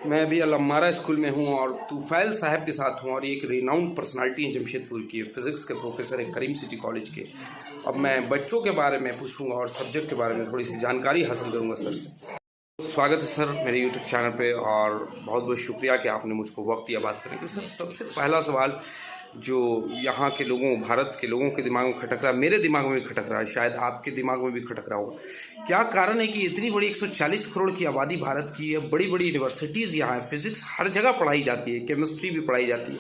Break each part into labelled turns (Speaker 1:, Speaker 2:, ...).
Speaker 1: मैं अभी अलमारा स्कूल में हूँ और तूफ़ैल साहब के साथ हूँ और ये एक रिनाउंड पर्सनालिटी हैं जमशेदपुर की, फ़िज़िक्स के प्रोफेसर हैं करीम सिटी कॉलेज के। अब मैं बच्चों के बारे में पूछूंगा और सब्जेक्ट के बारे में थोड़ी सी जानकारी हासिल करूंगा सर से। स्वागत है सर मेरे यूट्यूब चैनल पे और बहुत बहुत शुक्रिया कि आपने मुझको वक्त दिया बात करने के। सर सबसे पहला सवाल जो यहाँ के लोगों, भारत के लोगों के दिमाग में खटक रहा है, मेरे दिमाग में भी खटक रहा है, शायद आपके दिमाग में भी खटक रहा होगा, क्या कारण है कि इतनी बड़ी 140 करोड़ की आबादी भारत की है, बड़ी बड़ी यूनिवर्सिटीज़ यहाँ है, फिज़िक्स हर जगह पढ़ाई जाती है, केमिस्ट्री भी पढ़ाई जाती है,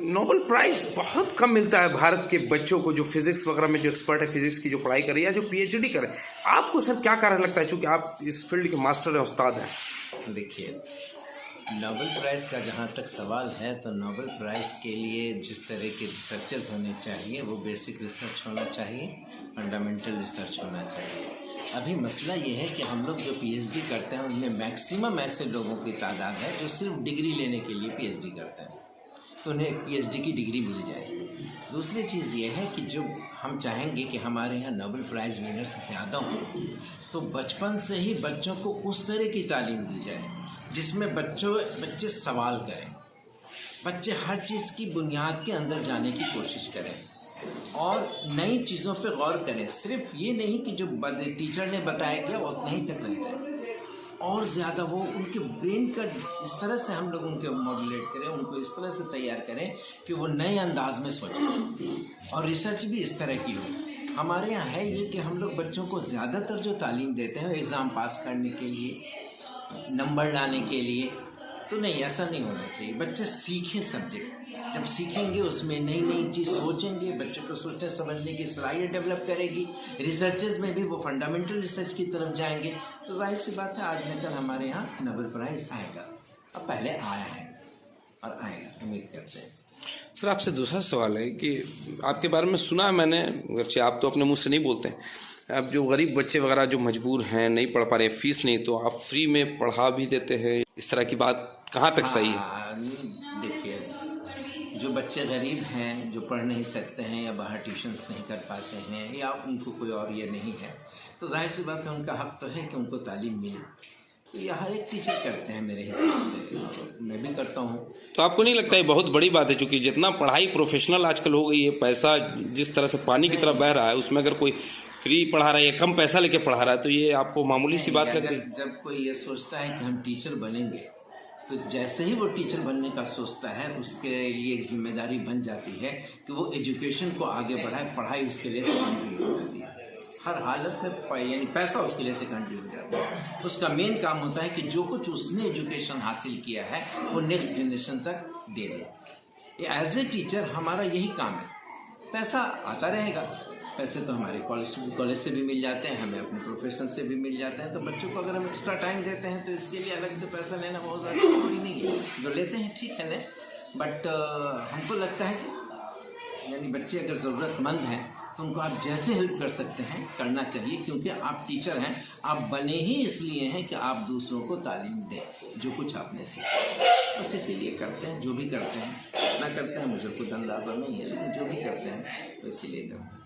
Speaker 1: नोबेल प्राइज़ बहुत कम मिलता है भारत के बच्चों को जो फिज़िक्स वगैरह में जो एक्सपर्ट है फिज़िक्स की जो पढ़ाई करे या जो पीएचडी करे। आपको सर क्या कारण लगता है, चूँकि आप इस फील्ड के मास्टर हैं, उस्ताद हैं?
Speaker 2: देखिए, नोबेल प्राइज़ का जहाँ तक सवाल है तो नोबेल प्राइज़ के लिए जिस तरह के रिसर्चेस होने चाहिए वो बेसिक रिसर्च होना चाहिए, फंडामेंटल रिसर्च होना चाहिए। अभी मसला ये है कि हम लोग जो पीएचडी करते हैं उनमें मैक्सिमम ऐसे लोगों की तादाद है जो सिर्फ डिग्री लेने के लिए पीएचडी करते हैं, तो उन्हें पीएचडी की डिग्री मिल जाएगी। दूसरी चीज़ ये है कि जो हम चाहेंगे कि हमारे यहाँ नोबेल प्राइज़ विनर्स ज़्यादा हों, तो बचपन से ही बच्चों को उस तरह की तालीम दी जाए जिसमें बच्चे सवाल करें, बच्चे हर चीज़ की बुनियाद के अंदर जाने की कोशिश करें और नई चीज़ों पे गौर करें। सिर्फ ये नहीं कि जो टीचर ने बताया गया उतना ही तक रह जाए, और ज़्यादा वो उनके ब्रेन का इस तरह से हम लोग उनके मॉड्यूलेट करें, उनको इस तरह से तैयार करें कि वो नए अंदाज में सोचें और रिसर्च भी इस तरह की हो। हमारे यहाँ है ये कि हम लोग बच्चों को ज़्यादातर जो तालीम देते हैं एग्ज़ाम पास करने के लिए, नंबर लाने के लिए, तो नहीं, ऐसा नहीं होना चाहिए। बच्चे सीखें सब्जेक्ट, जब सीखेंगे उसमें नई नई चीज़ सोचेंगे, बच्चों को सोचने समझने की सलाहियत डेवलप करेगी, रिसर्चेज में भी वो फंडामेंटल रिसर्च की तरफ जाएंगे, तो जाहिर सी बात है आज न कल हमारे यहाँ नोबेल प्राइज़ आएगा। अब पहले आया है और आएगा, उम्मीद करते हैं।
Speaker 1: सर आपसे दूसरा सवाल है कि आपके बारे में सुना है मैंने, वैसे आप तो अपने मुंह से नहीं बोलते हैं, अब जो गरीब बच्चे वगैरह जो मजबूर हैं, नहीं पढ़ पा रहे, फीस नहीं, तो आप फ्री में पढ़ा भी देते हैं, इस तरह की बात कहाँ तक सही है?
Speaker 2: देखिए, जो बच्चे गरीब हैं, जो पढ़ नहीं सकते हैं या बाहर ट्यूशन्स नहीं कर पाते हैं या उनको कोई और ये नहीं है, तो जाहिर सी बात है उनका हक़ तो है कि उनको तालीम मिले। तो ये हर एक टीचर करते हैं मेरे हिसाब से, मैं भी करता हूँ।
Speaker 1: तो आपको नहीं लगता है बहुत बड़ी बात है, चूँकि जितना पढ़ाई प्रोफेशनल आजकल हो गई है, पैसा जिस तरह से पानी की तरह बह रहा है, उसमें अगर कोई फ्री पढ़ा रहा है या कम पैसा लेके पढ़ा रहा है तो ये आपको मामूली सी बात लगती है?
Speaker 2: जब कोई ये सोचता है कि हम टीचर बनेंगे, तो जैसे ही वो टीचर बनने का सोचता है उसके लिए एक जिम्मेदारी बन जाती है कि वो एजुकेशन को आगे बढ़ाए, पढ़ाई उसके लिए सेकेंडरी हो जाती है, हर हालत में यानी पैसा उसके लिए सेकेंडरी हो जाता है। उसका मेन काम होता है कि जो कुछ उसने एजुकेशन हासिल किया है वो नेक्स्ट जनरेशन तक दे दे। एज ए टीचर हमारा यही काम है। पैसा आता रहेगा, पैसे तो हमारे कॉलेज से भी मिल जाते हैं, हमें अपने प्रोफेशन से भी मिल जाते हैं, तो बच्चों को अगर हम एक्स्ट्रा टाइम देते हैं तो इसके लिए अलग से पैसा लेना बहुत ज़्यादा जरूरी नहीं है। जो लेते हैं ठीक है, बट हमको लगता है कि यानी बच्चे अगर ज़रूरतमंद हैं तो उनको आप जैसे हेल्प कर सकते हैं करना चाहिए, क्योंकि आप टीचर हैं, आप बने ही इसलिए हैं कि आप दूसरों को तालीम दें जो कुछ आपने सीखा, बस इसीलिए करते हैं। जो भी करते हैं, कितना करते हैं मुझे खुद अंदाज़ा नहीं है, लेकिन जो भी करते हैं तो इसीलिए करते हैं।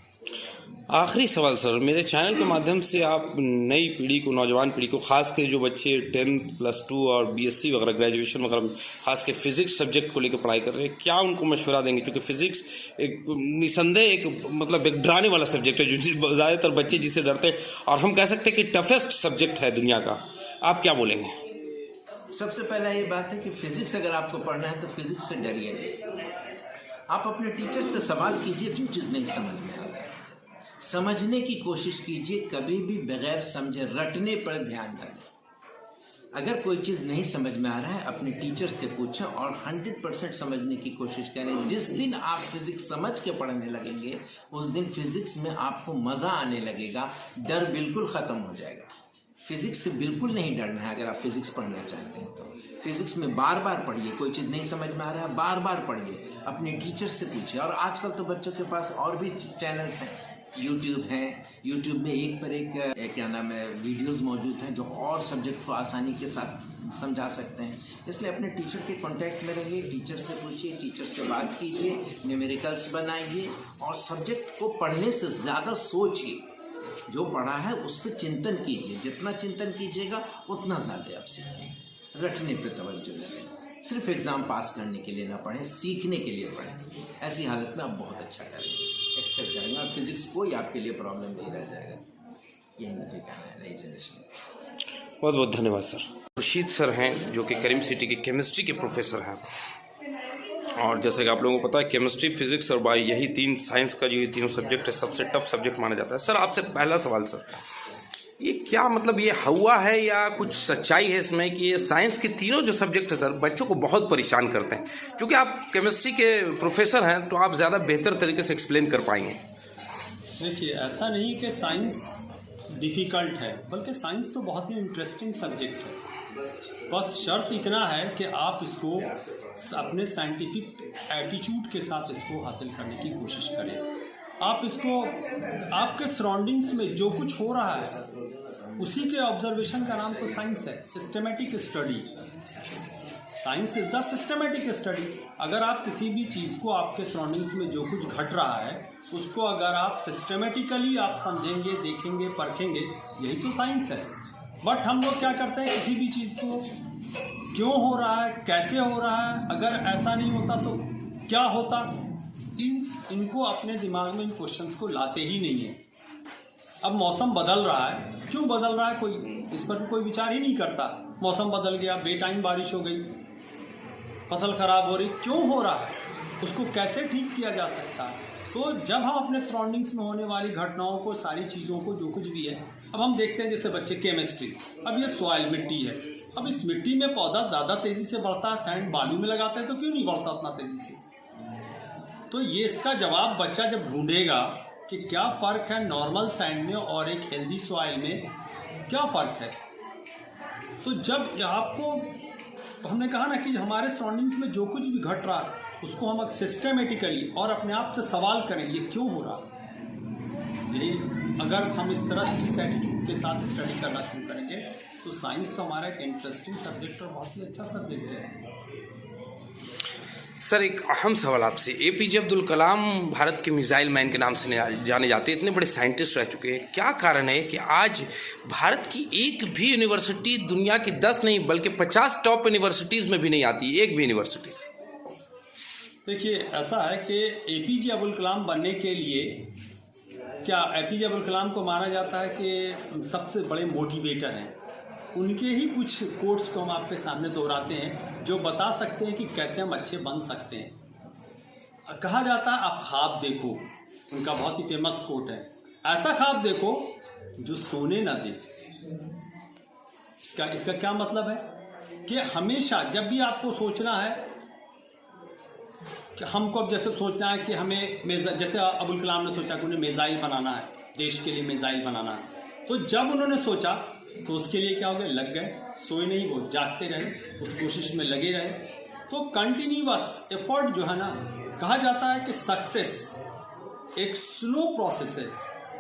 Speaker 1: आखिरी सवाल सर, मेरे चैनल के माध्यम से आप नई पीढ़ी को, नौजवान पीढ़ी को, खास कर जो बच्चे 10th +2 और बीएससी वगैरह, ग्रेजुएशन वगैरह, खास के फिज़िक्स सब्जेक्ट को लेकर पढ़ाई कर रहे हैं, क्या उनको मशवरा देंगे? क्योंकि फिज़िक्स एक निसंदेह एक मतलब एक डराने वाला सब्जेक्ट है, जो ज़्यादातर बच्चे जिससे डरते हैं, और हम कह सकते हैं कि टफेस्ट सब्जेक्ट है दुनिया का। आप क्या बोलेंगे?
Speaker 2: सबसे पहला ये बात है कि फिज़िक्स अगर आपको पढ़ना है तो फिज़िक्स से डरिए नहीं। आप अपने टीचर से सवाल कीजिए जो चीज़ नहीं समझ में आ रहा है, समझने की कोशिश कीजिए, कभी भी बगैर समझे रटने पर ध्यान न दें। अगर कोई चीज़ नहीं समझ में आ रहा है अपने टीचर से पूछें और 100% समझने की कोशिश करें। जिस दिन आप फिज़िक्स समझ के पढ़ने लगेंगे उस दिन फिज़िक्स में आपको मज़ा आने लगेगा, डर बिल्कुल ख़त्म हो जाएगा। फिज़िक्स से बिल्कुल नहीं डरना है। अगर आप फिज़िक्स पढ़ना चाहते हैं तो फिज़िक्स में बार बार पढ़िए, कोई चीज़ नहीं समझ में आ रहा है बार बार पढ़िए, अपने टीचर से पूछिए। और आजकल तो बच्चों के पास और भी चैनल्स हैं, यूट्यूब है, यूट्यूब में एक पर एक क्या नाम है वीडियोस मौजूद हैं जो और सब्जेक्ट को आसानी के साथ समझा सकते हैं। इसलिए अपने टीचर के कांटेक्ट में रहिए, टीचर से पूछिए, टीचर से बात कीजिए, न्यूमेरिकल्स बनाइए और सब्जेक्ट को पढ़ने से ज़्यादा सोचिए। जो पढ़ा है उस पर चिंतन कीजिए, जितना चिंतन कीजिएगा उतना ज़्यादा आप सीखेंगे। रटने पे तवज्जो दें, सिर्फ एग्ज़ाम पास करने के लिए ना पढ़ें, सीखने के लिए पढ़ें। ऐसी हालत में आप बहुत अच्छा करेंगे, एक्सेल करेंगे और फिजिक्स कोई आपके लिए प्रॉब्लम नहीं रह जाएगा। यही मुझे कहना है नई जनरेशन।
Speaker 1: बहुत बहुत धन्यवाद सर। खुर्शीद सर हैं जो कि करीम सिटी के केमिस्ट्री के प्रोफेसर हैं, और जैसे कि आप लोगों को पता है केमिस्ट्री, फिजिक्स और बायो, यही तीन साइंस का जो ये तीनों सब्जेक्ट है सबसे टफ सब्जेक्ट माना जाता है। सर आपसे पहला सवाल सर, ये क्या मतलब ये हुआ है या कुछ सच्चाई है इसमें कि ये साइंस के तीनों जो सब्जेक्ट है सर बच्चों को बहुत परेशान करते हैं? क्योंकि आप केमिस्ट्री के प्रोफेसर हैं तो आप ज़्यादा बेहतर तरीके से एक्सप्लेन कर पाएंगे।
Speaker 3: देखिए, ऐसा नहीं कि साइंस डिफ़िकल्ट है, बल्कि साइंस तो बहुत ही इंटरेस्टिंग सब्जेक्ट है। बस शर्त इतना है कि आप इसको अपने साइंटिफिक एटीट्यूड के साथ इसको हासिल करने की कोशिश करें। आप इसको आपके सराउंडिंग्स में जो कुछ हो रहा है उसी के ऑब्जर्वेशन का नाम तो साइंस है, systematic study. Science is the systematic study. अगर आप किसी भी चीज़ को, आपके सराउंडिंग्स में जो कुछ घट रहा है उसको अगर आप सिस्टमेटिकली आप समझेंगे, देखेंगे, परखेंगे, यही तो साइंस है। बट हम लोग क्या करते हैं, किसी भी चीज़ को क्यों हो रहा है, कैसे हो रहा है, अगर ऐसा नहीं होता तो क्या होता, इनको अपने दिमाग में इन क्वेश्चंस को लाते ही नहीं है। अब मौसम बदल रहा है, क्यों बदल रहा है, कोई इस पर कोई विचार ही नहीं करता। मौसम बदल गया, बेटाइम बारिश हो गई, फसल खराब हो रही, क्यों हो रहा है, उसको कैसे ठीक किया जा सकता है। तो जब हम अपने सराउंडिंग्स में होने वाली घटनाओं को, सारी चीज़ों को, जो कुछ भी है, अब हम देखते हैं जैसे बच्चे केमिस्ट्री, अब ये सॉइल मिट्टी है, अब इस मिट्टी में पौधा ज़्यादा तेज़ी से बढ़ता है, सैंड बालू में लगाते हैं तो क्यों नहीं बढ़ता उतना तेज़ी से। तो ये इसका जवाब बच्चा जब ढूंढेगा कि क्या फ़र्क है नॉर्मल सैंड में और एक हेल्दी सॉइल में, क्या फ़र्क है। तो जब आपको, हमने कहा ना कि हमारे सराउंडिंग्स में जो कुछ भी घट रहा है उसको हम सिस्टमेटिकली और अपने आप से सवाल करें, ये क्यों हो रहा है। यही अगर हम इस तरह से, इस एटीट्यूड के साथ स्टडी करना शुरू करेंगे तो साइंस तो हमारा एक इंटरेस्टिंग सब्जेक्ट और बहुत ही अच्छा सब्जेक्ट है।
Speaker 1: सर एक अहम सवाल आपसे, एपीजे अब्दुल कलाम भारत के मिसाइल मैन के नाम से जाने जाते हैं, इतने बड़े साइंटिस्ट रह चुके हैं, क्या कारण है कि आज भारत की एक भी यूनिवर्सिटी दुनिया की 10 नहीं बल्कि 50 टॉप यूनिवर्सिटीज़ में भी नहीं आती, एक भी यूनिवर्सिटीज़?
Speaker 3: देखिए, ऐसा है कि एपीजे अब्दुल कलाम बनने के लिए, क्या एपीजे अब्दुल कलाम को माना जाता है कि सबसे बड़े मोटिवेटर हैं। उनके ही कुछ कोट्स को हम आपके सामने दोहराते हैं जो बता सकते हैं कि कैसे हम अच्छे बन सकते हैं। कहा जाता है आप ख्वाब देखो, उनका बहुत ही फेमस कोट है, ऐसा ख्वाब देखो जो सोने ना दे। इसका क्या मतलब है कि हमेशा जब भी आपको सोचना है कि हमको, अब जैसे सोचना है कि हमें जैसे अब्दुल कलाम ने सोचा कि उन्हें मिसाइल बनाना है, देश के लिए मिसाइल बनाना है, तो जब उन्होंने सोचा तो उसके लिए क्या हो गया, लग गए, सोए नहीं, वो जागते रहे, उस कोशिश में लगे रहे। तो कंटिन्यूअस एफर्ट जो है ना, कहा जाता है कि सक्सेस एक स्लो प्रोसेस है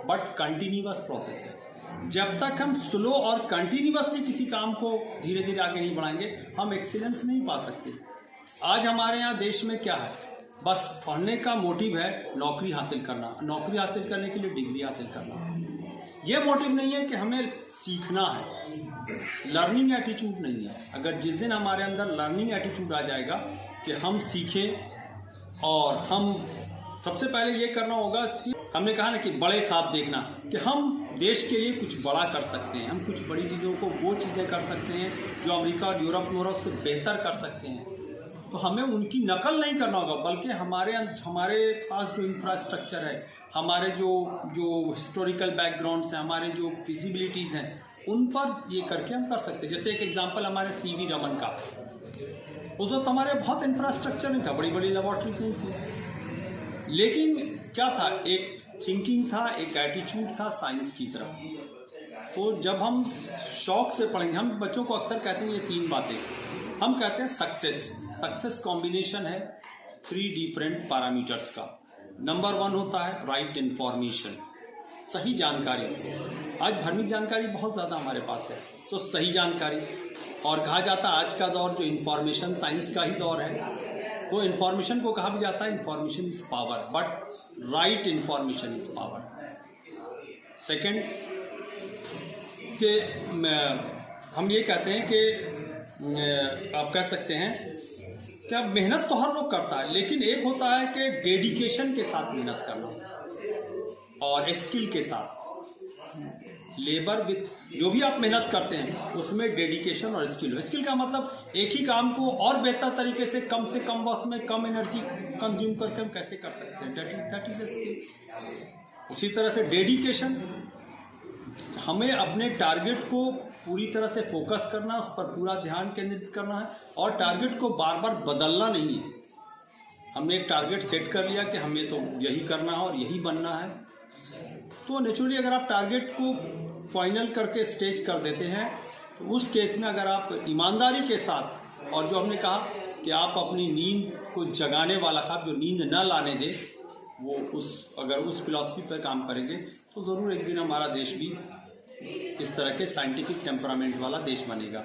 Speaker 3: बट कंटिन्यूअस प्रोसेस है। जब तक हम स्लो और कंटिन्यूअसली किसी काम को धीरे धीरे आगे नहीं बढ़ाएंगे हम एक्सीलेंस नहीं पा सकते। आज हमारे यहाँ देश में क्या है, बस पढ़ने का मोटिव है नौकरी हासिल करना, नौकरी हासिल करने के लिए डिग्री हासिल करना। ये मोटिव नहीं है कि हमें सीखना है, लर्निंग एटीट्यूड नहीं है। अगर जिस दिन हमारे अंदर लर्निंग एटीट्यूड आ जाएगा कि हम सीखें, और हम सबसे पहले ये करना होगा कि हमने कहा ना कि बड़े ख्वाब देखना, कि हम देश के लिए कुछ बड़ा कर सकते हैं, हम कुछ बड़ी चीज़ों को, वो चीज़ें कर सकते हैं जो अमेरिका और यूरोप से बेहतर कर सकते हैं। तो हमें उनकी नकल नहीं करना होगा, बल्कि हमारे पास जो इंफ्रास्ट्रक्चर है, हमारे जो हिस्टोरिकल बैकग्राउंड्स हैं, हमारे जो फिजिबिलिटीज़ हैं, उन पर ये करके हम कर सकते हैं। जैसे एक एग्जांपल हमारे सीवी रमन का, उस वक्त हमारे बहुत इंफ्रास्ट्रक्चर नहीं था, बड़ी बड़ी लेबॉर्ट्रीज नहीं थी, लेकिन क्या था, एक थिंकिंग था, एक एटीट्यूड था साइंस की तरफ। तो जब हम शौक से पढ़ेंगे, हम बच्चों को अक्सर कहते हैं ये 3 बातें, हम कहते हैं सक्सेस कॉम्बिनेशन है 3 डिफरेंट पैरामीटर्स का। नंबर 1 होता है राइट इन्फॉर्मेशन, सही जानकारी। आज भ्रमित जानकारी बहुत ज़्यादा हमारे पास है, तो सही जानकारी। और कहा जाता है आज का दौर जो इन्फॉर्मेशन साइंस का ही दौर है, तो इन्फॉर्मेशन को कहा भी जाता है information is power, but right information is power. Second, कि हम ये कहते हैं कि आप कह सकते हैं कि अब मेहनत तो हर लोग करता है, लेकिन एक होता है कि डेडिकेशन के साथ मेहनत करना और स्किल के साथ। लेबर विथ जो भी आप मेहनत करते हैं उसमें डेडिकेशन और स्किल हो। स्किल का मतलब एक ही काम को और बेहतर तरीके से कम वक्त में कम एनर्जी कंज्यूम करके हम कैसे कर सकते हैं, दैट इज स्किल। उसी तरह से डेडिकेशन, हमें अपने टारगेट को पूरी तरह से फोकस करना, उस पर पूरा ध्यान केंद्रित करना है और टारगेट को बार बार बदलना नहीं है। हमने एक टारगेट सेट कर लिया कि हमें तो यही करना है और यही बनना है, तो नेचुरली अगर आप टारगेट को फाइनल करके स्टेज कर देते हैं तो उस केस में अगर आप ईमानदारी के साथ, और जो हमने कहा कि आप अपनी नींद को जगाने वाला खाब जो नींद न लाने दे, वो अगर उस फिलॉसफी पर काम करेंगे तो ज़रूर एक दिन हमारा देश भी इस तरह के साइंटिफिक टेम्परामेंट वाला देश बनेगा।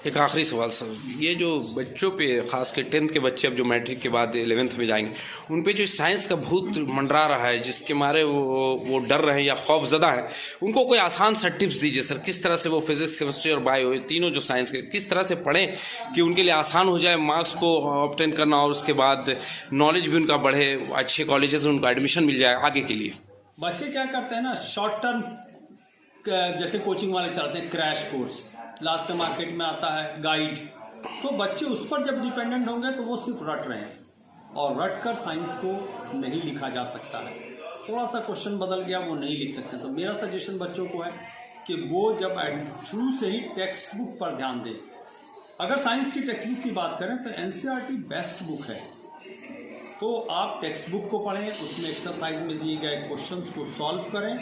Speaker 1: एक आखिरी सवाल सर, ये जो बच्चों पे खास के 10th के बच्चे अब जो मैट्रिक के बाद 11th में जाएंगे, उन पे जो साइंस का भूत मंडरा रहा है, जिसके मारे वो डर रहे हैं या खौफजदा है, उनको कोई आसान सा टिप्स दीजिए सर। किस तरह से वो फिजिक्स, केमिस्ट्री और बायो, तीनों जो साइंस के, किस तरह से पढ़ें कि उनके लिए आसान हो जाए मार्क्स को ऑब्टेन करना और उसके बाद नॉलेज भी उनका बढ़े, अच्छे कॉलेजेस में उनका एडमिशन मिल जाए आगे के लिए।
Speaker 3: बच्चे क्या करते हैं ना, शॉर्ट टर्म जैसे कोचिंग वाले चलते हैं, क्रैश कोर्स, लास्ट मार्केट में आता है गाइड, तो बच्चे उस पर जब डिपेंडेंट होंगे तो वो सिर्फ रट रहे हैं, और रट कर साइंस को नहीं लिखा जा सकता है। थोड़ा सा क्वेश्चन बदल गया, वो नहीं लिख सकते। तो मेरा सजेशन बच्चों को है कि वो जब शुरू से ही टेक्स्ट बुक पर ध्यान दें। अगर साइंस की टेक्स्ट बुक की बात करें तो एनसीईआरटी बेस्ट बुक है, तो आप टेक्स्ट बुक को पढ़ें, उसमें एक्सरसाइज में दिए गए क्वेश्चंस को सॉल्व करें,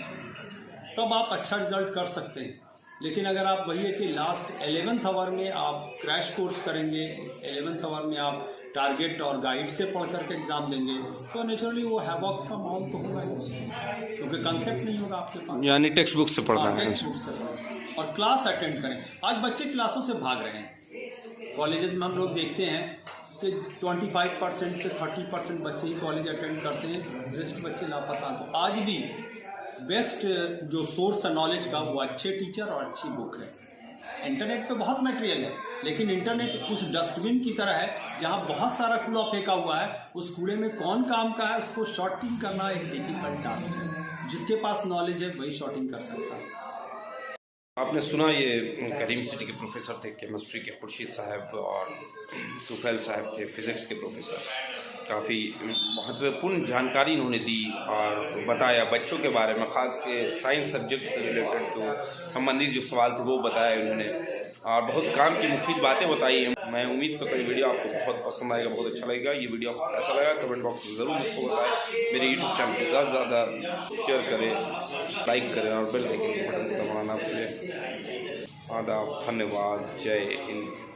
Speaker 3: तब आप अच्छा रिजल्ट कर सकते हैं। लेकिन अगर आप वही है कि लास्ट 11th आवर में आप क्रैश कोर्स करेंगे, 11th आवर में आप टारगेट और गाइड से पढ़ करके एग्जाम देंगे, तो नेचुरली वो हैवॉक का माहौल तो होगा ही, क्योंकि कंसेप्ट नहीं होगा आपके पास।
Speaker 1: यानी टेक्स्ट बुक से पढ़ना है,
Speaker 3: टेक्स्ट बुक से। और क्लास अटेंड करें। आज बच्चे क्लासों से भाग रहे हैं। कॉलेजेस में हम लोग देखते हैं कि 25% से 30% बच्चे ही कॉलेज अटेंड करते हैं, रेस्ट बच्चे लापता। तो आज भी बेस्ट जो सोर्स है नॉलेज का, वो अच्छे टीचर और अच्छी बुक है। इंटरनेट पे बहुत मटेरियल है, लेकिन इंटरनेट उस डस्टबिन की तरह है जहाँ बहुत सारा कूड़ा फेंका हुआ है, उस कूड़े में कौन काम का है उसको शॉर्टिंग करना एक डिफिकल्ट टास्क है। जिसके पास नॉलेज है वही शॉर्टिंग कर सकता है।
Speaker 1: आपने सुना, ये करीम सिटी के प्रोफेसर थे केमिस्ट्री के, खुर्शीद साहब, और तुफैल साहब थे फिज़िक्स के प्रोफेसर। काफ़ी महत्वपूर्ण जानकारी इन्होंने दी और बताया बच्चों के बारे में, ख़ास के साइंस सब्जेक्ट से रिलेटेड जो संबंधित जो सवाल थे वो बताया उन्होंने, और बहुत काम की मुफीद बातें बताई हैं। मैं उम्मीद करता हूँ ये वीडियो आपको बहुत पसंद आएगा, बहुत अच्छा लगेगा। ये वीडियो आपको कैसा लगा कमेंट बॉक्स में ज़रूर मुझको बताएं। मेरे यूट्यूब चैनल को ज़्यादा से ज़्यादा शेयर करें, लाइक करें और बेल आइकन को बटन दबाना। आपके आदाब, धन्यवाद, जय हिंद।